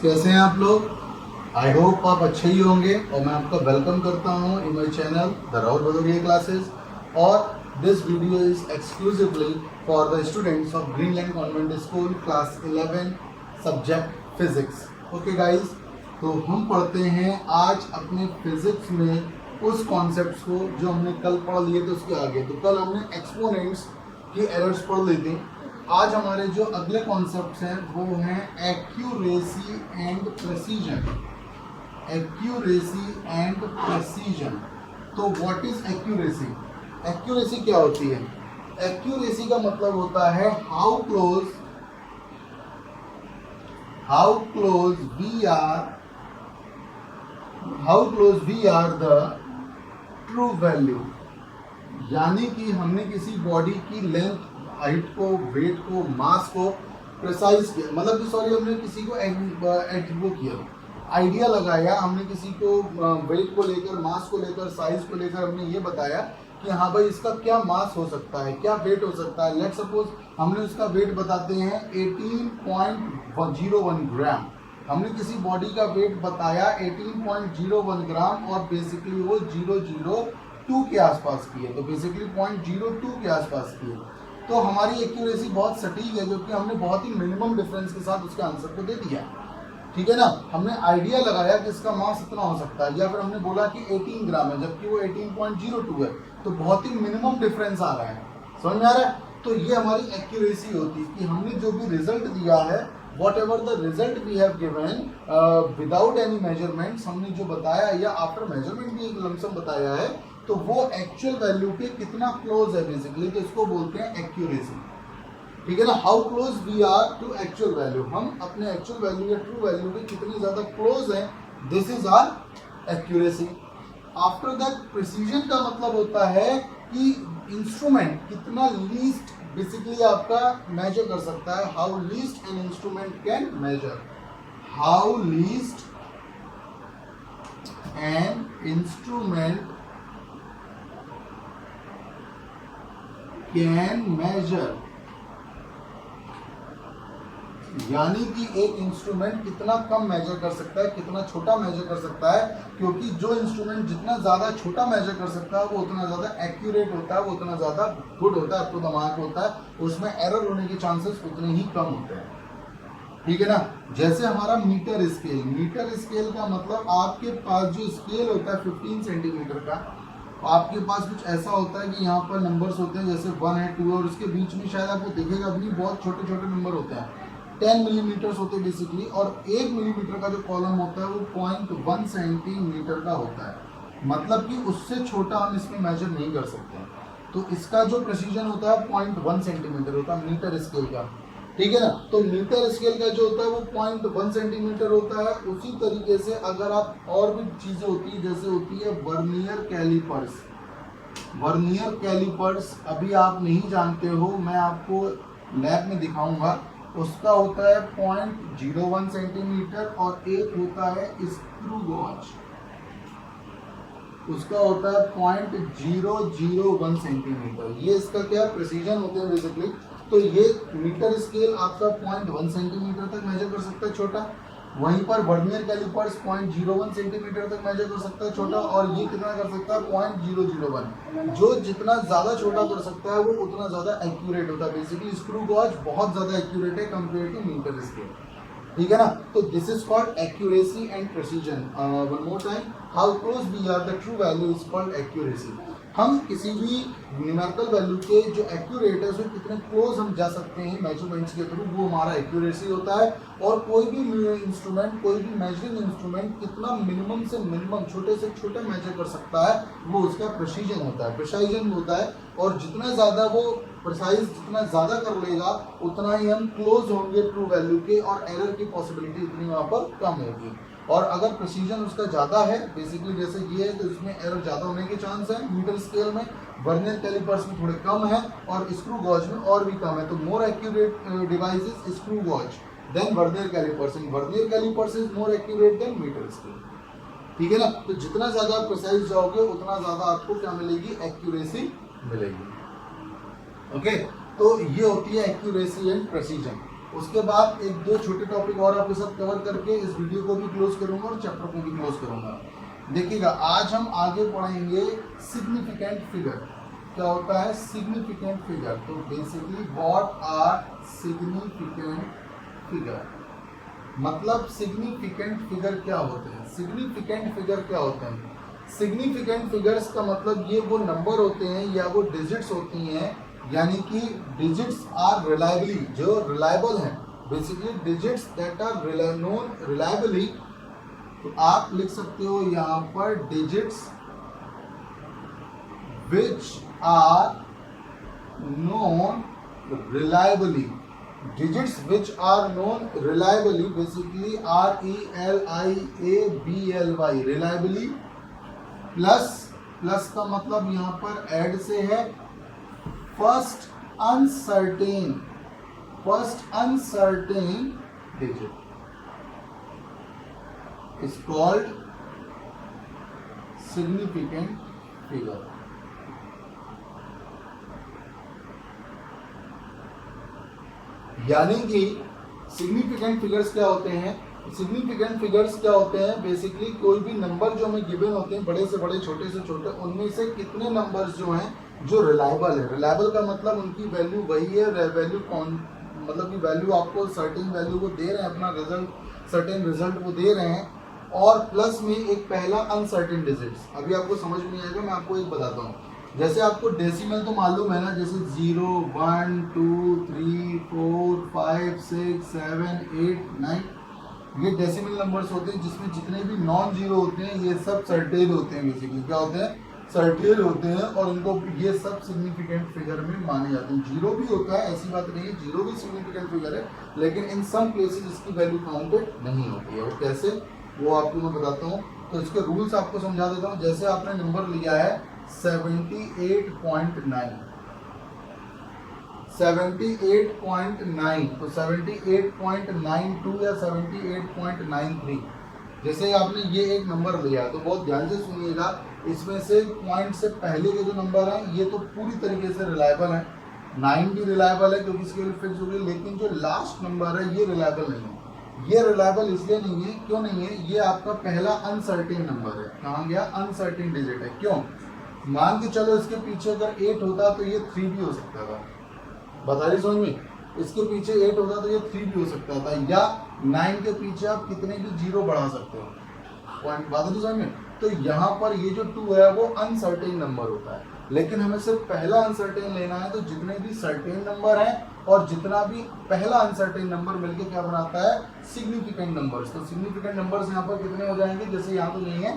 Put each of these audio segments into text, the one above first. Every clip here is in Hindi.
कैसे हैं आप लोग। आई होप आप अच्छे ही होंगे और मैं आपका वेलकम करता हूं in my channel the Rahul Bhadauria classes. और this video is exclusively for the students of Greenland convent school class 11 subject physics. Okay guys, तो हम पढ़ते हैं आज अपने फिजिक्स में उस कॉन्सेप्ट्स को जो हमने कल पढ़ लिए थे उसके आगे। तो कल हमने एक्सपोनेंट्स की एरर्स पढ़ ली थी। आज हमारे जो अगले कॉन्सेप्ट्स हैं वो हैं accuracy and precision. Accuracy and precision. तो व्हाट इज एक्यूरेसी? एक्यूरेसी क्या होती है? एक्यूरेसी का मतलब होता है how close we are the true value. यानी कि हमने किसी बॉडी की लेंथ, हाइट को, वेट को, मास को प्रिसाइज किया, मतलब कि सॉरी हमने किसी को एट्रीब्यूट किया, आइडिया लगाया। हमने किसी को वेट को लेकर, मास को लेकर, साइज को लेकर हमने ये बताया कि हाँ भाई इसका क्या मास हो सकता है, क्या वेट हो सकता है। लेट्स सपोज हमने उसका वेट बताते हैं 18.01 ग्राम। हमने किसी बॉडी का वेट बताया 18.01 ग्राम और बेसिकली वो 002 के आसपास की है। तो बेसिकली 0.02 के आसपास की है। तो हमारी एक्यूरेसी बहुत सटीक है क्योंकि हमने बहुत ही मिनिमम डिफरेंस के साथ उसके आंसर को दे दिया। ठीक है ना, हमने आइडिया लगाया कि इसका मास इतना हो सकता है, या फिर हमने बोला कि 18 ग्राम है जबकि वो 18.02 है। तो बहुत ही मिनिमम डिफरेंस आ रहा है। समझ में आ रहा है? तो ये हमारी एक्यूरेसी होती है कि हमने जो भी रिजल्ट दिया है, whatever the result we have given without any measurements, हमने जो बताया या आफ्टर मेजरमेंट भी एक लमसम बताया है, तो वो एक्चुअल वैल्यू के कितना क्लोज है बेसिकली, तो इसको बोलते हैं एक्यूरेसी। ठीक है ना, how close we are to actual value, हम अपने एक्चुअल वैल्यू या ट्रू वैल्यू के कितने ज्यादा क्लोज हैं, this is our accuracy. After that precision का मतलब होता है कि इंस्ट्रूमेंट कितना लीस्ट बेसिकली आपका मेजर कर सकता है। How least an instrument can measure, how least an instrument can measure. यानी कि एक इंस्ट्रूमेंट कितना कम मेजर कर सकता है, कितना छोटा मेजर कर सकता है, क्योंकि जो इंस्ट्रूमेंट जितना ज़्यादा छोटा मेजर कर सकता है वो उतना ज़्यादा एक्यूरेट होता है, वो उतना ज़्यादा गुड होता है, आपको दिमाग होता है, उसमें एरर होने के चांसेस उतने ही कम होते हैं। ठीक है ना, जैसे हमारा मीटर स्केल। मीटर स्केल का मतलब आपके पास जो स्केल होता है 15 सेंटीमीटर का, आपके पास कुछ ऐसा होता है कि यहाँ पर नंबर्स होते हैं जैसे 1 है, 2 है, और उसके बीच में शायद आपको दिखेगा भी बहुत छोटे छोटे नंबर होते हैं, 10 मिलीमीटर्स होते हैं बेसिकली। और 1 मिलीमीटर का जो कॉलम होता है वो 0.1 सेंटीमीटर का होता है, मतलब कि उससे छोटा हम इसमें मेजर नहीं कर सकते। तो इसका जो प्रेसीजन होता है 0.1 सेंटीमीटर होता है मीटर स्केल का। ठीक है ना, तो मीटर स्केल का जो होता है वो 0.1 सेंटीमीटर होता है। उसी तरीके से अगर आप और भी चीज़ें होती है, जैसे होती है वर्नियर कैलिपर्स। वर्नियर कैलिपर्स अभी आप नहीं जानते हो, मैं आपको लैब में दिखाऊंगा। उसका होता है 0.01 सेंटीमीटर और एक होता है स्क्रू गॉज, उसका होता है 0.001 सेंटीमीटर। ये इसका क्या प्रेसीजन होते हैं बेसिकली। तो ये मीटर स्केल आपका 0.1 सेंटीमीटर तक मेजर कर सकता है छोटा, वहीं पर वर्नियर कैलिपर्स 0.01 सेंटीमीटर तक मेजर कर सकता है छोटा, और ये कितना कर सकता है 0.001। जो जितना ज़्यादा छोटा कर सकता है वो उतना ज़्यादा एक्यूरेट होता है। बेसिकली स्क्रू गॉज बहुत ज़्यादा एक्यूरेट है कंपेयर टू मीटर स्केल। ठीक है ना, तो this is called accuracy and precision. One more time, how close we are the true value is called accuracy. हम किसी भी न्यूमेरिकल वैल्यू के जो एक्यूरेट है उसमें कितने क्लोज हम जा सकते हैं मेजरमेंट्स के थ्रू, वो हमारा एक्यूरेसी होता है। और कोई भी इंस्ट्रूमेंट, कोई भी मेजरिंग इंस्ट्रूमेंट कितना मिनिमम से मिनिमम, छोटे से छोटे मेजर कर सकता है, वो उसका प्रेसीजन होता है, प्रिसाइजन होता है। और जितना ज़्यादा वो प्रिसाइज जितना ज़्यादा कर लेगा उतना ही हम क्लोज होंगे ट्रू वैल्यू के, और एरर की पॉसिबिलिटी उतनी वहाँ पर कम होगी। और अगर प्रेसीजन उसका ज़्यादा है, बेसिकली जैसे ये है, तो इसमें एरर ज़्यादा होने के चांस है मीटर स्केल में। वर्नियर कैलिपर्स में थोड़े कम है और स्क्रू गॉज में और भी कम है। तो more accurate device is screw gauge than vernier callipers, and vernier callipers is more accurate than metre scale. ठीक है ना, तो जितना ज़्यादा प्रिसाइज जाओगे उतना ज़्यादा आपको क्या मिलेगी, एक्यूरेसी मिलेगी। ओके, तो ये होती है एक्यूरेसी एंड प्रेसीजन। उसके बाद एक दो छोटे टॉपिक और आपके साथ कवर करके इस वीडियो को भी क्लोज करूंगा और चैप्टर को भी क्लोज करूंगा। देखिएगा, आज हम आगे पढ़ेंगे सिग्निफिकेंट फिगर। क्या होता है सिग्निफिकेंट फिगर? तो basically what are significant figure, मतलब सिग्निफिकेंट फिगर क्या होते हैं। सिग्निफिकेंट फिगर क्या होते हैं? सिग्निफिकेंट फिगर्स का मतलब ये वो नंबर होते हैं या वो डिजिट्स होती हैं, यानी कि डिजिट्स आर रिलायबली, जो रिलायबल हैं, basically digits that are known reliably. तो आप लिख सकते हो यहां पर digits which are known reliably, digits which are known reliably, basically RELIABLY, reliably, plus का मतलब यहाँ पर ऐड से है first uncertain digit is called significant figure. यानी कि सिग्निफिकेंट फिगर्स क्या होते हैं? सिग्निफिकेंट फिगर्स क्या होते हैं? बेसिकली कोई भी नंबर जो हमें गिवन होते हैं, बड़े से बड़े छोटे से छोटे, उनमें से कितने नंबर्स जो हैं जो रिलायबल है। रिलायबल का मतलब उनकी वैल्यू वही है, वैल्यू कौन, मतलब कि वैल्यू आपको सर्टेन वैल्यू को दे रहे हैं, अपना रिजल्ट सर्टेन रिजल्ट को दे रहे हैं, और प्लस में एक पहला अनसर्टेन डिजिट्स। अभी आपको समझ में नहीं आएगा, मैं आपको एक बताता हूँ। जैसे आपको डेसिमल तो मालूम है ना, जैसे 0, 1, 2, 3, 4, 5, 6, 7, 8, 9, ये डेसिमल नंबर्स होते हैं जिसमें जितने भी नॉन जीरो होते हैं ये सब सर्टेन होते हैं। बेसिकली क्या होते हैं? सर्टेन होते हैं, और इनको ये सब सिग्निफिकेंट फिगर में माने जाते हैं। जीरो भी होता है, ऐसी बात नहीं है, जीरो भी सिग्निफिकेंट फिगर है, लेकिन इन सम प्लेसेस इसकी वैल्यू काउंटेड नहीं होती है। वो कैसे, वो आपको मैं बताता हूँ। तो इसके रूल्स आपको समझा देता हूँ। जैसे आपने नंबर लिया है 78.9, तो 78.92 या 78.93, जैसे आपने ये एक नंबर लिया, तो बहुत ध्यान से सुनिएगा। इसमें से पॉइंट से पहले के जो नंबर हैं ये तो पूरी तरीके से रिलायबल है। 9 भी रिलायबल है क्योंकि इसके लिए फिक्स हो गई, लेकिन जो लास्ट नंबर है ये रिलायबल नहीं है। ये रिलायबल इसलिए नहीं है, क्यों नहीं है? ये आपका पहला अनसर्टेन नंबर है। कहाँ गया? अनसर्टेन डिजिट है। क्यों? मान के चलो इसके पीछे अगर 8 होता तो ये 3 भी हो सकता था। बताइए समझ में, इसके पीछे 8 होता तो ये 3 भी हो सकता था, या 9 के पीछे आप कितने भी जीरो बढ़ा सकते हो। पॉइंट बात नहीं समझ में? तो यहाँ पर ये जो 2 है वो अनसर्टेन नंबर होता है, लेकिन हमें सिर्फ पहला अनसर्टेन लेना है। तो जितने भी सर्टेन नंबर हैं और जितना भी पहला अनसर्टेन नंबर मिलके क्या बनाता है? Significant numbers. तो सिग्निफिकेंट नंबर्स यहाँ पर कितने हो जाएंगे? जैसे यहाँ तो नहीं है,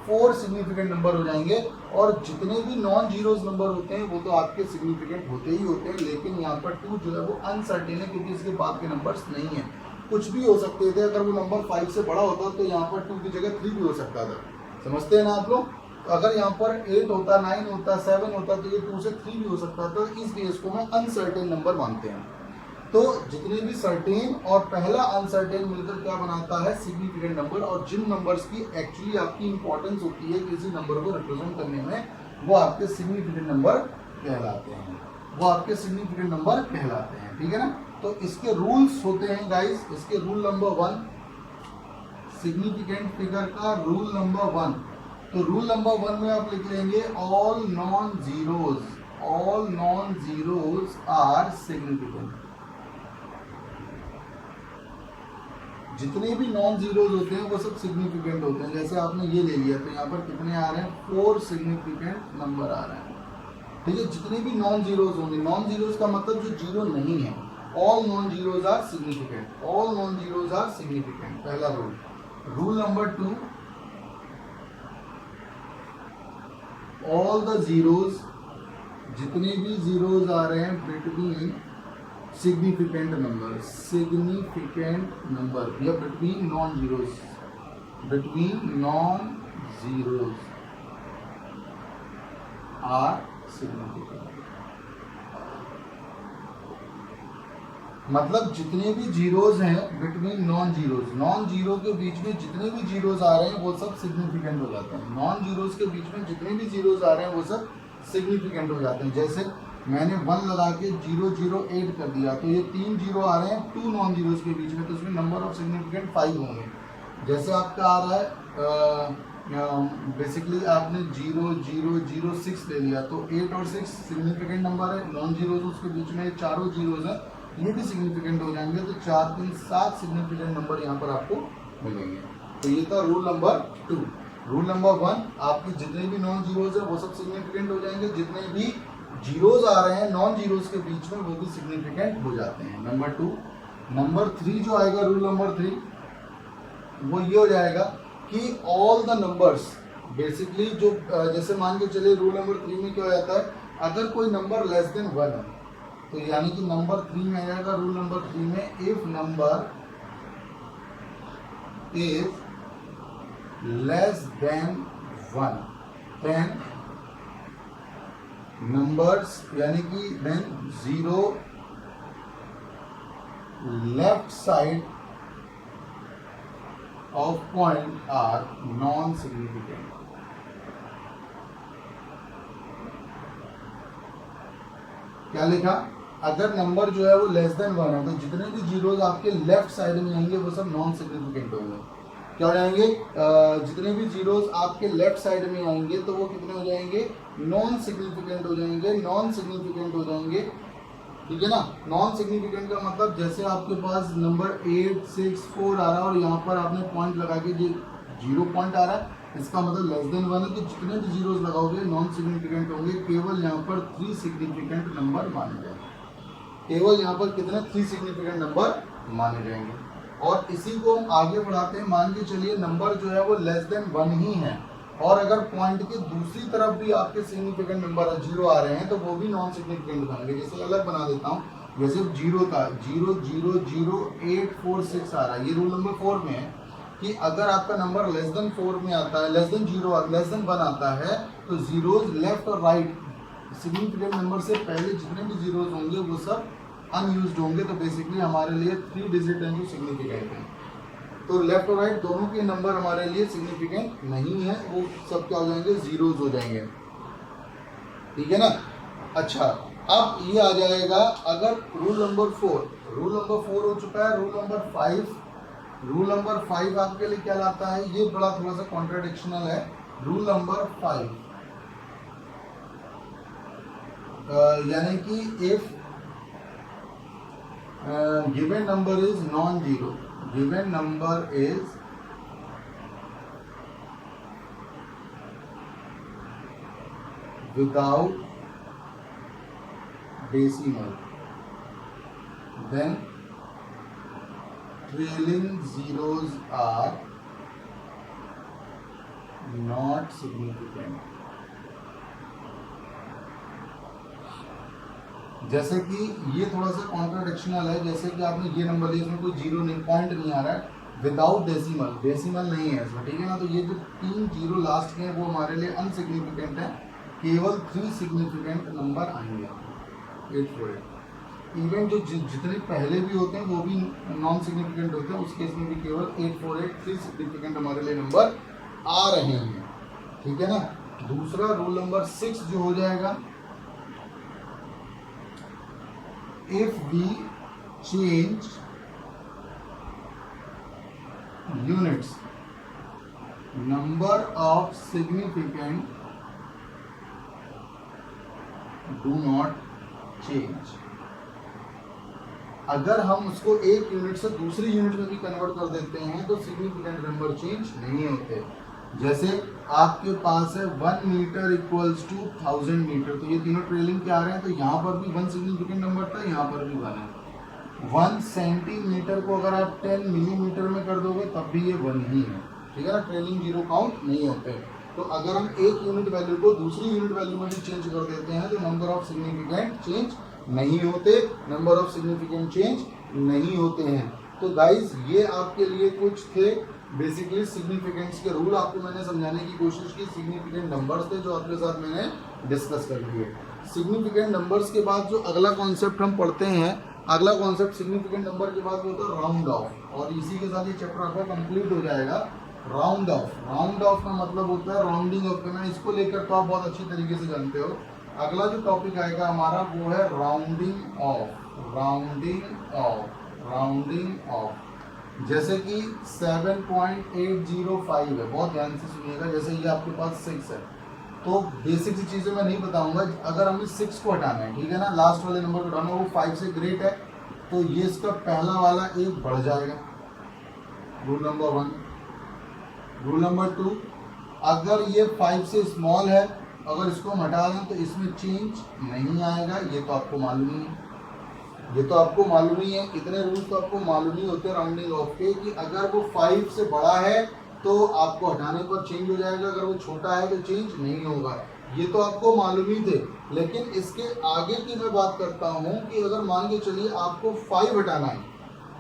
4 सिग्निफिकेंट नंबर हो जाएंगे, और जितने भी नॉन जीरोज नंबर होते हैं वो तो आपके सिग्निफिकेंट होते ही होते हैं, लेकिन यहाँ पर 2 जो है वो अनसर्टेन है क्योंकि इसके बाद के नंबर्स नहीं है। कुछ भी हो सकते थे, अगर वो नंबर 5 से बड़ा होता तो यहाँ पर 2 की जगह 3 भी हो सकता था। समझते हैं ना आप लोग? तो अगर यहाँ पर 8 होता, 9 होता, 7 होता, तो ये 2 से 3 भी हो सकता था। इसलिए इसको हम अनसर्टेन नंबर मानते हैं। तो जितने भी सर्टेन और पहला अनसर्टेन मिलकर क्या बनाता है? Significant number. और जिन नंबर्स की एक्चुअली आपकी इंपॉर्टेंस होती है किसी नंबर को रिप्रेजेंट करने में, वो आपके सिग्निफिकेंट नंबर कहलाते हैं, वो आपके सिग्निफिकेंट नंबर कहलाते हैं। ठीक है ना? तो इसके रूल्स होते हैं गाइस। इसके रूल नंबर 1, सिग्निफिकेंट फिगर का रूल नंबर 1। तो रूल नंबर 1 में आप लिख लेंगे all non zeros are significant. जितने भी नॉन जीरोज होते हैं वो सब सिग्निफिकेंट होते हैं। जैसे आपने ये ले लिया, तो यहाँ पर कितने आ रहे हैं? 4 सिग्निफिकेंट नंबर आ रहे हैं। ठीक है? जितने भी नॉन जीरोज होंगे, नॉन जीरोज का मतलब जो जीरो नहीं है, all non zeros are significant, all non zeros are significant, पहला rule. Rule number 2, all the zeros, जितने भी जीरोज आ रहे हैं बिटवीन सिग्निफिकेंट नंबर या between non zeros are significant. मतलब जितने भी जीरोज हैं बिटवीन नॉन जीरो के बीच में जितने भी जीरोज आ रहे हैं वो सब सिग्निफिकेंट हो जाते हैं। नॉन जीरोज के बीच में जितने भी जीरोज आ रहे हैं वो सब सिग्निफिकेंट हो जाते हैं। जैसे मैंने 1 लगा के 008 कर दिया, तो ये 3 जीरो आ रहे हैं 2 नॉन जीरोस के बीच में, तो इसमें नंबर ऑफ सिग्निफिकेंट 5 होंगे। जैसे आपका आ रहा है बेसिकली आपने 0006 ले लिया, तो 8 और 6 सिग्निफिकेंट नंबर है, नॉन जीरोज उसके बीच में चारों जीरोज हैं, ये भी सिग्निफिकेंट हो जाएंगे, तो 4 3 7 सिग्निफिकेंट नंबर यहाँ पर आपको मिलेंगे। तो ये था रूल नंबर 2। रूल नंबर 1, आपके जितने भी नॉन जीरोज है वो सब सिग्निफिकेंट हो जाएंगे, जितने भी जीरोज आ रहे हैं नॉन जीरोज के बीच में वो भी सिग्निफिकेंट हो जाते हैं। नंबर 2। नंबर 3 जो आएगा, रूल नंबर 3, वो ये हो जाएगा कि ऑल द नंबर्स बेसिकली जो जैसे मान के चलिए रूल नंबर 3 में क्या हो जाता है, अगर कोई नंबर लेस देन 1 है, तो यानी कि नंबर 3 में आ जाएगा रूल नंबर 3 में, if number is less than 1 then numbers, यानी कि then 0 left side of point are non-significant। क्या लिखा, अगर नंबर जो है वो लेस देन 1 है, तो जितने भी जीरोज आपके लेफ्ट साइड में आएंगे वो सब नॉन सिग्निफिकेंट होंगे। क्या हो जाएंगे, जितने भी जीरोज आपके लेफ्ट साइड में आएंगे तो वो कितने हो जाएंगे, नॉन सिग्निफिकेंट हो जाएंगे, नॉन सिग्निफिकेंट हो जाएंगे, ठीक है ना। नॉन सिग्निफिकेंट का मतलब जैसे आपके पास नंबर 8 6 4 आ रहा है और यहाँ पर आपने पॉइंट लगा के 0 पॉइंट आ रहा है, इसका मतलब लेस देन 1 है, तो जितने भी जीरोज लगाओगे नॉन सिग्निफिकेंट होंगे। केवल यहाँ पर 3 सिग्निफिकेंट नंबर माने जाएंगे, केवल यहाँ पर कितने 3 सिग्निफिकेंट नंबर माने जाएंगे। और इसी को हम आगे बढ़ाते हैं, मान के चलिए नंबर जो है वो लेस देन 1 ही है, और अगर पॉइंट के दूसरी तरफ भी आपके सिग्निफिकेंट नंबर 0 आ रहे हैं तो वो भी नॉन सिग्निफिकेंट बनेंगे। जैसे अलग बना देता हूँ, जैसे 0 था 0000846 आ रहा है, ये रूल नंबर 4 में है कि अगर आपका नंबर लेस देन 4 में आता है, लेस देन 1 आता है, तो जीरोज लेफ्ट और राइट सिग्निफिकेंट नंबर से पहले जितने भी जीरोज होंगे वो सब अनयूज्ड होंगे, तो बेसिकली हमारे लिए 3 डिजिट हैं जो सिग्निफिकेंट हैं। तो लेफ्ट और राइट दोनों के नंबर हमारे लिए सिग्निफिकेंट नहीं है, वो सब क्या हो जाएंगे, जीरोज हो जाएंगे, ठीक है ना। अच्छा, अब ये आ जाएगा अगर रूल नंबर 4 हो चुका है। रूल नंबर 5 आपके लिए क्या लाता है, ये बड़ा थोड़ा सा कॉन्ट्राडिक्शनल है। रूल नंबर 5 यानी कि if given number is non zero, given number is without decimal, then trailing zeros are not significant। जैसे कि ये थोड़ा सा कॉन्ट्राडिक्शनल है, जैसे कि आपने ये नंबर लिया, इसमें कोई जीरो नहीं, पॉइंट नहीं आ रहा है, विदाउट डेसिमल नहीं है इसमें, ठीक है ना। तो ये जो 3 जीरो लास्ट के हैं वो हमारे लिए अनसिग्निफिकेंट है, केवल 3 सिग्निफिकेंट नंबर आएंगे 848। इवन जो जितने पहले भी होते हैं वो भी नॉन सिग्निफिकेंट होते हैं, उस केस में भी केवल 848 3 सिग्निफिकेंट हमारे लिए नंबर आ रहे हैं, ठीक है ना। दूसरा रूल नंबर 6 जो हो जाएगा, if we change units, number of significant do not change। अगर हम उसको एक यूनिट से दूसरी यूनिट में भी कन्वर्ट कर देते हैं तो सिग्निफिकेंट नंबर चेंज नहीं होते। जैसे आपके पास है 1 मीटर इक्वल्स टू 1000 मीटर, तो ये तीनों ट्रेलिंग के आ रहे हैं, तो यहाँ पर भी 1 सिग्निफिकेंट नंबर था, यहाँ पर भी 1 है। 1 सेंटीमीटर को अगर आप 10 मिलीमीटर में कर दोगे तब भी ये 1 ही है, ठीक है ना, ट्रेलिंग जीरो काउंट नहीं होते। तो अगर हम एक यूनिट वैल्यू को दूसरी यूनिट वैल्यू में भी चेंज कर देते हैं तो नंबर ऑफ सिग्निफिकेंट चेंज नहीं होते, नंबर ऑफ सिग्निफिकेंट चेंज नहीं होते हैं। तो गाइज ये आपके लिए कुछ थे बेसिकली सिग्निफिकेंस के रूल, आपको मैंने समझाने की कोशिश की। सिग्निफिकेंट नंबर्स थे जो आपके साथ मैंने डिस्कस कर लिए। सिग्निफिकेंट नंबर्स के बाद जो अगला कॉन्सेप्ट हम पढ़ते हैं, अगला कॉन्सेप्ट सिग्निफिकेंट नंबर के बाद होता है राउंड ऑफ, और इसी के साथ ये चैप्टर आपका कंप्लीट हो जाएगा। राउंड ऑफ का मतलब होता है राउंडिंग ऑफ करना, इसको लेकर तो आप बहुत अच्छी तरीके से जानते हो। अगला जो टॉपिक आएगा हमारा वो है राउंडिंग ऑफ। राउंडिंग ऑफ जैसे कि 7.805 है, बहुत ध्यान से सुनिएगा। जैसे ये आपके पास 6 है, तो बेसिक सी चीज़ें मैं नहीं बताऊंगा। अगर हमें 6 को हटाना है, ठीक है ना, लास्ट वाले नंबर को हटाना, वो 5 से ग्रेट है, तो ये इसका पहला वाला 1 बढ़ जाएगा, रूल नंबर 1। रूल नंबर 2, अगर ये 5 से स्मॉल है, अगर इसको हम हटा दें तो इसमें चेंज नहीं आएगा। ये तो आपको मालूम ही है, ये तो आपको मालूम ही है। इतने रूल्स तो आपको मालूम ही होते हैं राउंडिंग ऑफ के, कि अगर वो 5 से बड़ा है तो आपको हटाने पर चेंज हो जाएगा, अगर वो छोटा है तो चेंज नहीं होगा। ये तो आपको मालूम ही थे। लेकिन इसके आगे की मैं बात करता हूँ कि अगर मान के चलिए आपको 5 हटाना है,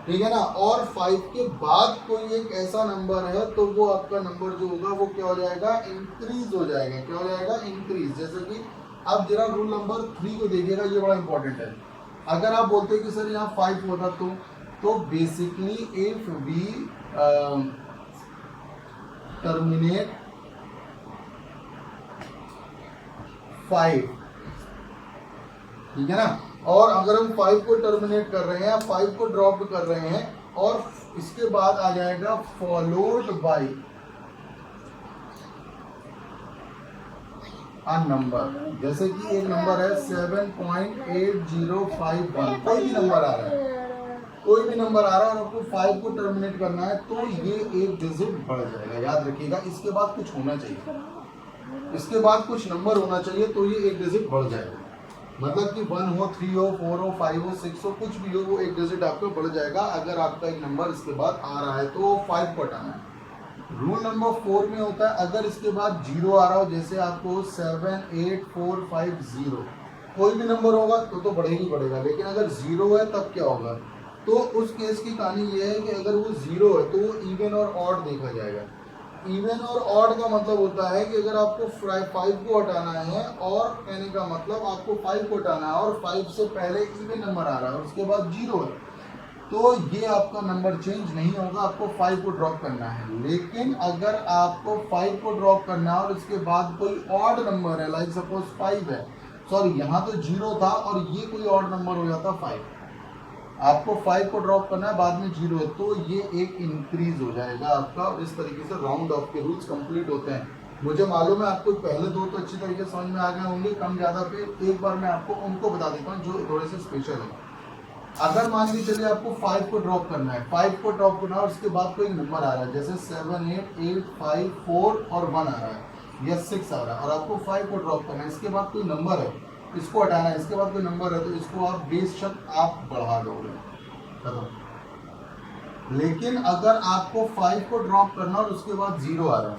ठीक है ना, और 5 के बाद कोई एक ऐसा नंबर है, तो वो आपका नंबर जो होगा वो क्या हो जाएगा, इंक्रीज हो जाएगा। क्या हो जाएगा, इंक्रीज। जैसे कि अब जरा रूल नंबर 3 को देखिएगा, ये बड़ा इंपॉर्टेंट है। अगर आप बोलते हैं कि सर यहाँ 5 होता तो बेसिकली इफ वी टर्मिनेट 5, ठीक है ना, और अगर हम 5 को टर्मिनेट कर रहे हैं, 5 को ड्रॉप कर रहे हैं, और इसके बाद आ जाएगा फॉलोड बाय अ नंबर। जैसे कि एक नंबर है 7.8051, कोई भी नंबर आ रहा है, कोई भी नंबर आ रहा है, और आपको 5 को टर्मिनेट करना है, तो ये एक डिजिट बढ़ जाएगा। याद रखिएगा, इसके बाद कुछ होना चाहिए, इसके बाद कुछ नंबर होना चाहिए, तो ये एक डिजिट बढ़ जाएगा। मतलब कि 1 हो, 3 हो, 4 हो, 5 हो, 6 हो, कुछ भी हो, वो एक डिजिट आपका बढ़ जाएगा। अगर आपका एक नंबर इसके बाद आ रहा है तो 5 को हटाना है। रूल नंबर 4 में होता है, अगर इसके बाद 0 आ रहा हो, जैसे आपको 78450, कोई भी नंबर होगा तो बढ़ेगा ही बढ़ेगा। लेकिन अगर 0 है तब क्या होगा, तो उस केस की कहानी ये है कि अगर वो 0 है तो वो इवन और ऑड देखा जाएगा। इवन और ऑड का मतलब होता है कि अगर आपको 5 को हटाना है, और कहने का मतलब आपको 5 को हटाना है, और 5 से पहले इवन नंबर आ रहा है और उसके बाद 0 है, तो ये आपका नंबर चेंज नहीं होगा, आपको 5 को ड्रॉप करना है। लेकिन अगर आपको 5 को ड्रॉप करना है और इसके बाद कोई ऑड नंबर है, लाइक सपोज 5 है, सॉरी यहाँ तो 0 था और ये कोई ऑड नंबर हो जाता 5, आपको 5 को ड्रॉप करना है, बाद में 0 है, तो ये एक इंक्रीज हो जाएगा आपका। और इस तरीके से राउंड ऑफ के रूल्स कंप्लीट होते हैं। मुझे मालूम है आपको पहले 2 तो अच्छी तरीके से समझ में आ गए होंगे, कम ज़्यादा पे एक बार मैं आपको उनको बता देता हूँ जो थोड़े से स्पेशल है। अगर मान के चलिए आपको 5 को ड्रॉप करना है, 5 को ड्रॉप करना है और उसके बाद कोई नंबर आ रहा है, जैसे 7, 8, 8, 5, 4 और 1 आ रहा है, या 6 आ रहा है, और आपको 5 को ड्रॉप करना है, इसके बाद कोई नंबर है, इसको हटाना है, इसके बाद कोई नंबर है, तो इसको आप बेशक आप बढ़ा दोगे, खत्म। लेकिन अगर आपको 5 को ड्रॉप करना और उसके बाद 0 आ रहा है,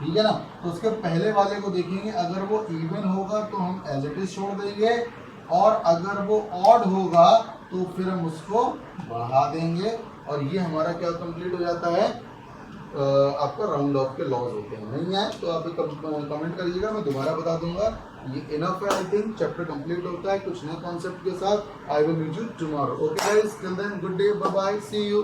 ठीक है ना, तो उसके पहले वाले को देखेंगे, अगर वो इवन होगा तो हम एज इट इज छोड़ देंगे, और अगर वो ऑड होगा तो फिर हम उसको बढ़ा देंगे, और ये हमारा क्या कंप्लीट हो जाता है, आपका राउंड ऑफ के लॉज होते हैं। नहीं आए तो आप कमेंट करिएगा, मैं दोबारा बता दूंगा। ये इनफ है, आई थिंक चैप्टर कंप्लीट होता है कुछ नए कॉन्सेप्ट के साथ। I will meet you tomorrow. Okay guys, till then good day, bye bye, see you.